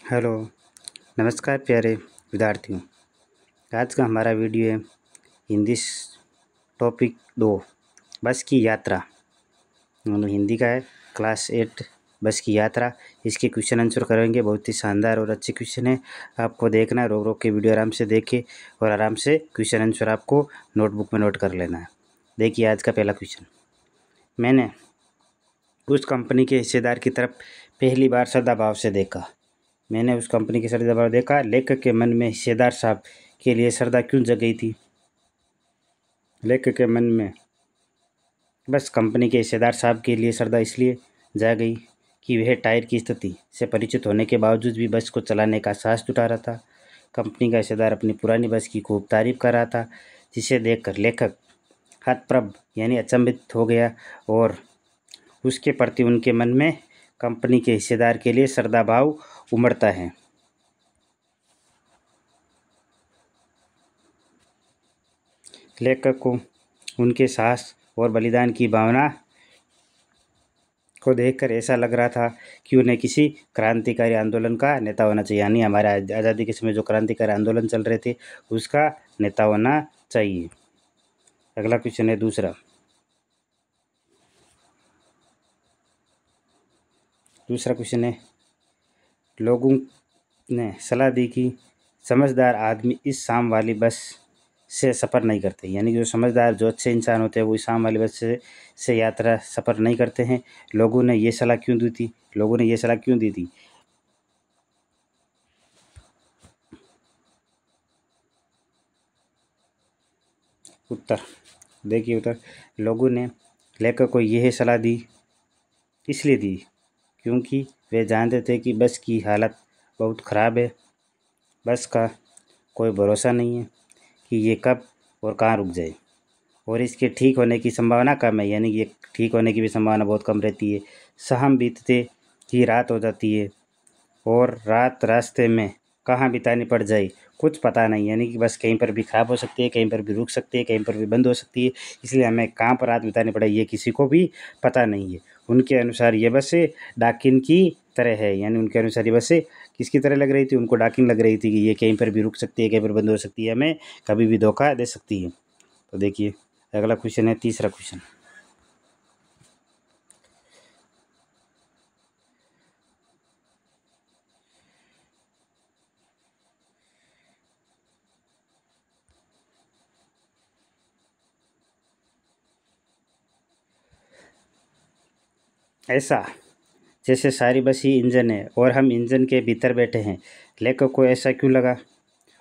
Hello, नमस्कार प्यारे विद्यार्थियों। आज का हमारा वीडियो है हिंदी टॉपिक 2 बस की यात्रा। हिंदी का है क्लास 8 बस की यात्रा। इसके क्वेश्चन आंसर करेंगे। बहुत ही शानदार और अच्छे क्वेश्चन है। आपको देखना है, रोक रोक के वीडियो आराम से देखे और आराम से क्वेश्चन आंसर आपको नोटबुक में नोट कर लेना है। देखिए आज का पहला क्वेश्चन। मैंने उस कंपनी के हिस्सेदार की तरफ पहली बार श्रद्धाभाव से देखा। मैंने उस कंपनी के श्रद्धाभाव देखा। लेखक के मन में हिस्सेदार साहब के लिए श्रद्धा क्यों जग गई थी? लेखक के मन में बस कंपनी के हिस्सेदार साहब के लिए श्रद्धा इसलिए जा गई कि वह टायर की स्थिति से परिचित होने के बावजूद भी बस को चलाने का साहस जुटा रहा था। कंपनी का हिस्सेदार अपनी पुरानी बस की खूब तारीफ कर रहा था, जिसे देखकर लेखक हतप्रभ यानी अचंभित हो गया और उसके प्रति उनके मन में कंपनी के हिस्सेदार के लिए श्रद्धा भाव उमड़ता है। लेखक को उनके साहस और बलिदान की भावना को देखकर ऐसा लग रहा था कि उन्हें किसी क्रांतिकारी आंदोलन का नेता होना चाहिए, यानी हमारे आज़ादी के समय जो क्रांतिकारी आंदोलन चल रहे थे उसका नेता होना चाहिए। अगला क्वेश्चन है दूसरा क्वेश्चन है, लोगों ने सलाह दी कि समझदार आदमी इस शाम वाली बस से सफ़र नहीं करते, यानी जो समझदार जो अच्छे इंसान होते हैं वो इस शाम वाली बस से यात्रा सफ़र नहीं करते हैं। लोगों ने ये सलाह क्यों दी थी? लोगों ने ये सलाह क्यों दी थी? उत्तर देखिए, उत्तर लोगों ने लेखक को यह सलाह दी इसलिए दी क्योंकि वे जानते थे कि बस की हालत बहुत ख़राब है। बस का कोई भरोसा नहीं है कि ये कब और कहाँ रुक जाए, और इसके ठीक होने की संभावना कम है, यानी कि ये ठीक होने की भी संभावना बहुत कम रहती है। शाम बीतते ही रात हो जाती है और रात रास्ते में कहाँ बितानी पड़ जाए कुछ पता नहीं, यानी कि बस कहीं पर भी ख़राब हो सकती है, कहीं पर भी रुक सकती है, कहीं पर भी बंद हो सकती है। इसलिए हमें कहाँ पर रात बितानी पड़े ये किसी को भी पता नहीं है। उनके अनुसार ये बसें डाकिन की तरह है, यानी उनके अनुसार ये बसें किसकी तरह लग रही थी? उनको डाकिन लग रही थी कि ये कहीं पर भी रुक सकती है, कहीं पर बंद हो सकती है, हमें कभी भी धोखा दे सकती है। तो देखिए अगला क्वेश्चन है तीसरा क्वेश्चन। ऐसा जैसे सारी बस ही इंजन है और हम इंजन के भीतर बैठे हैं। लेखक को ऐसा क्यों लगा?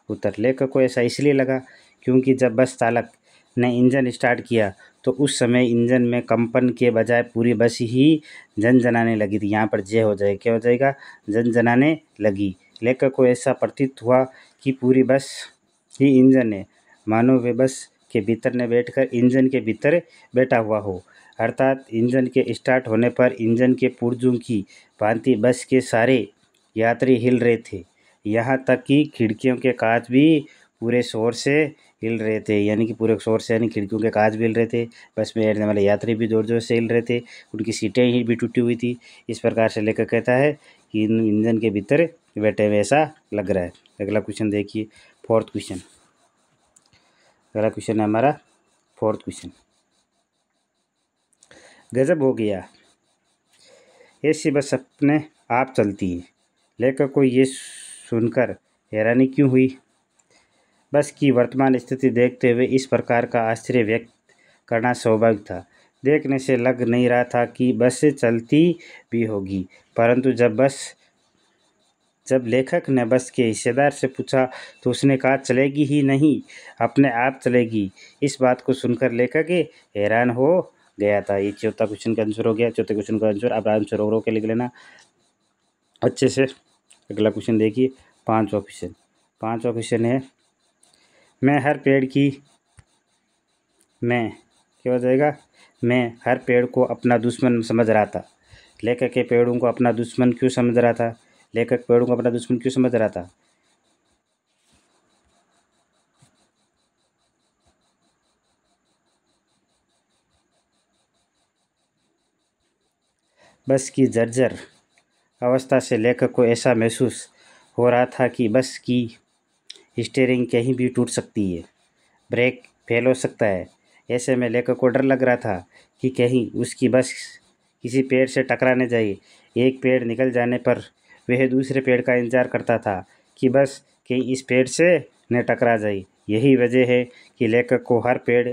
उत्तर लेखक को ऐसा इसलिए लगा क्योंकि जब बस चालक ने इंजन स्टार्ट किया तो उस समय इंजन में कंपन के बजाय पूरी बस ही झनझनाने लगी थी। यहाँ पर जे हो जाए, क्या हो जाएगा? झनझनाने लगी। लेखक को ऐसा प्रतीत हुआ कि पूरी बस ही इंजन है, मानो वे बस के भीतर ने बैठकर इंजन के भीतर बैठा हुआ हो, अर्थात इंजन के स्टार्ट होने पर इंजन के पुर्जों की भांति बस के सारे यात्री हिल रहे थे, यहाँ तक कि खिड़कियों के कांच भी पूरे शोर से हिल रहे थे, यानी कि पूरे शोर से, यानी खिड़कियों के कांच भी हिल रहे थे, बस में बैठने वाले यात्री भी ज़ोर ज़ोर से हिल रहे थे, उनकी सीटें ही भी टूटी हुई थी। इस प्रकार से लेखक कहता है कि इंजन के भीतर बैठे हुए ऐसा लग रहा है। अगला क्वेश्चन देखिए, फोर्थ क्वेश्चन। अगला क्वेश्चन है हमारा फोर्थ क्वेश्चन। गजब हो गया, ऐसी बस अपने आप चलती है। लेखक को ये सुनकर हैरानी क्यों हुई? बस की वर्तमान स्थिति देखते हुए इस प्रकार का आश्चर्य व्यक्त करना स्वाभाविक था। देखने से लग नहीं रहा था कि बस चलती भी होगी, परंतु जब लेखक ने बस के हिस्सेदार से पूछा तो उसने कहा चलेगी ही नहीं, अपने आप चलेगी। इस बात को सुनकर लेखक हैरान हो गया था। ये चौथा क्वेश्चन का आंसर हो गया। चौथे क्वेश्चन का आंसर आप आंसर रो के लिख लेना अच्छे से। अगला क्वेश्चन देखिए, पांचवा क्वेश्चन है, मैं हर पेड़ को अपना दुश्मन समझ रहा था। लेखक के पेड़ों को अपना दुश्मन क्यों समझ रहा था? लेखक पेड़ों को अपना दुश्मन क्यों समझ रहा था? बस की जर्जर अवस्था से लेखक को ऐसा महसूस हो रहा था कि बस की स्टीयरिंग कहीं भी टूट सकती है, ब्रेक फेल हो सकता है। ऐसे में लेखक को डर लग रहा था कि कहीं उसकी बस किसी पेड़ से टकरा न जाए। एक पेड़ निकल जाने पर वह दूसरे पेड़ का इंतजार करता था कि बस कहीं इस पेड़ से न टकरा जाए। यही वजह है कि लेखक को हर पेड़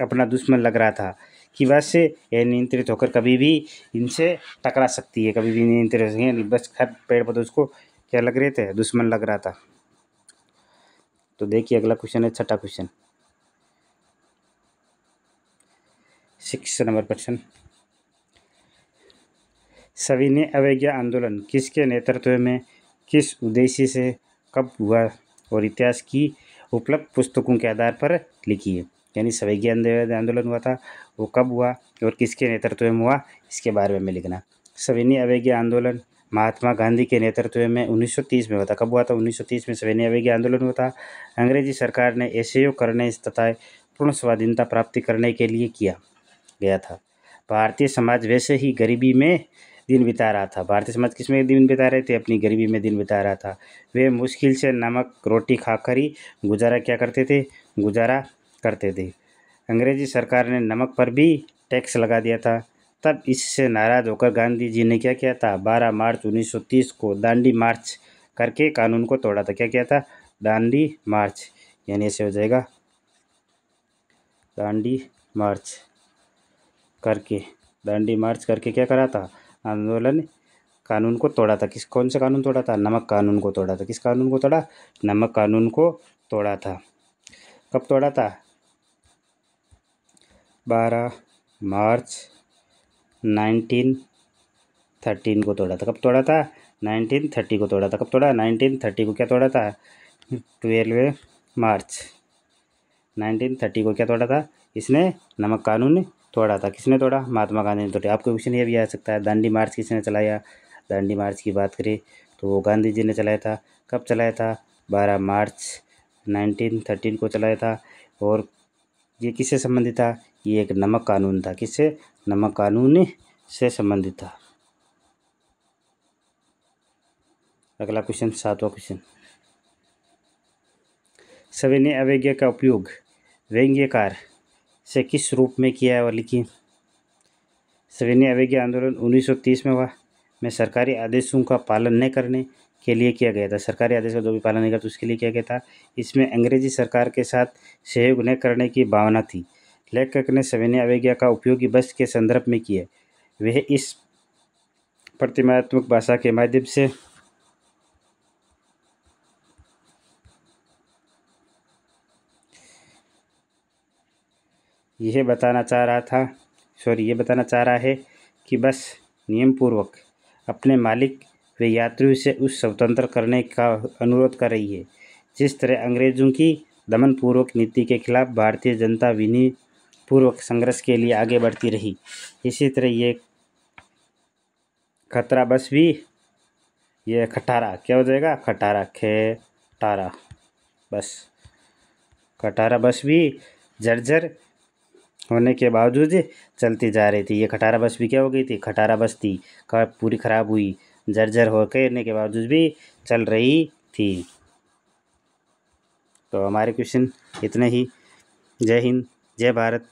अपना दुश्मन लग रहा था कि बस ये नियंत्रित होकर कभी भी इनसे टकरा सकती है, कभी भी नियंत्रित हो सकती है। बस हर पेड़ पौधे उसको क्या लग रहे थे, दुश्मन लग रहा था। तो देखिए अगला क्वेश्चन है, छठा क्वेश्चन, 6 नंबर क्वेश्चन। सविनय अवज्ञा आंदोलन किसके नेतृत्व में, किस उद्देश्य से, कब हुआ और इतिहास की उपलब्ध पुस्तकों के आधार पर लिखी है। यानी सविनय आंदोलन हुआ था, वो कब हुआ और किसके नेतृत्व में हुआ, इसके बारे में लिखना। सविनय अवज्ञा आंदोलन महात्मा गांधी के नेतृत्व में 1930 में हुआ था। कब हुआ था? 1930 में सविनय अवज्ञा आंदोलन हुआ था। अंग्रेजी सरकार ने असहयोग करने तथा पूर्ण स्वाधीनता प्राप्ति करने के लिए किया गया था। भारतीय समाज वैसे ही गरीबी में दिन बिता रहा था। भारतीय समाज किस में दिन बिता रहे थे? अपनी गरीबी में दिन बिता रहा था। वे मुश्किल से नमक रोटी खाकर ही गुजारा क्या करते थे? गुजारा करते थे। अंग्रेजी सरकार ने नमक पर भी टैक्स लगा दिया था। तब इससे नाराज होकर गांधी जी ने क्या किया था? 12 मार्च 1930 को दांडी मार्च करके कानून को तोड़ा था। क्या किया था? दांडी मार्च। यानी ऐसे हो जाएगा, दांडी मार्च करके क्या करा था? आंदोलन, कानून को तोड़ा था। कौन सा कानून तोड़ा था? नमक कानून को तोड़ा था। किस कानून को तोड़ा? नमक कानून को तोड़ा था। कब तोड़ा था? 12 मार्च 1913 को तोड़ा था। कब तोड़ा था? 1930 को तोड़ा था। कब तोड़ा? 1930 को। क्या तोड़ा था? 12 मार्च 1930 को क्या तोड़ा था? इसने नमक कानून तोड़ा था। किसने तोड़ा? महात्मा गांधी ने तोड़ा। आपको क्वेश्चन ये भी आ सकता है, दांडी मार्च किसने चलाया? दांडी मार्च की बात करें तो वो गांधी जी ने चलाया था। कब चलाया था? 12 मार्च 1913 को चलाया था। और ये किससे संबंधित था? ये एक नमक कानून था। किससे? नमक कानून से संबंधित था। अगला क्वेश्चन, 7वां क्वेश्चन, सविनय अवज्ञा का उपयोग व्यंग्यकार से किस रूप में किया है और लिखिए। सविनय अवज्ञा आंदोलन 1930 में हुआ, में सरकारी आदेशों का पालन न करने के लिए किया गया था। सरकारी आदेश का जो भी पालन नहीं करता उसके लिए किया गया था। इसमें अंग्रेजी सरकार के साथ सहयोग न करने की भावना थी। लेखक ने सविनय अवज्ञा का उपयोग बस के संदर्भ में किया। वह इस प्रतिमात्मक भाषा के माध्यम से ये बताना चाह रहा है कि बस नियम पूर्वक अपने मालिक व यात्रियों से उस स्वतंत्र करने का अनुरोध कर रही है जिस तरह अंग्रेजों की दमनपूर्वक नीति के खिलाफ भारतीय जनता विनय पूर्वक संघर्ष के लिए आगे बढ़ती रही। इसी तरह ये खतरा बस भी, ये खटारा क्या हो जाएगा? खटारा बस, खटारा बस भी जर्जर होने के बावजूद चलती जा रही थी। ये खटारा बस भी क्या हो गई थी? खटारा बस थी, पूरी खराब हुई, जर्जर होने के बावजूद भी चल रही थी। तो हमारे क्वेश्चन इतने ही। जय हिंद, जय भारत।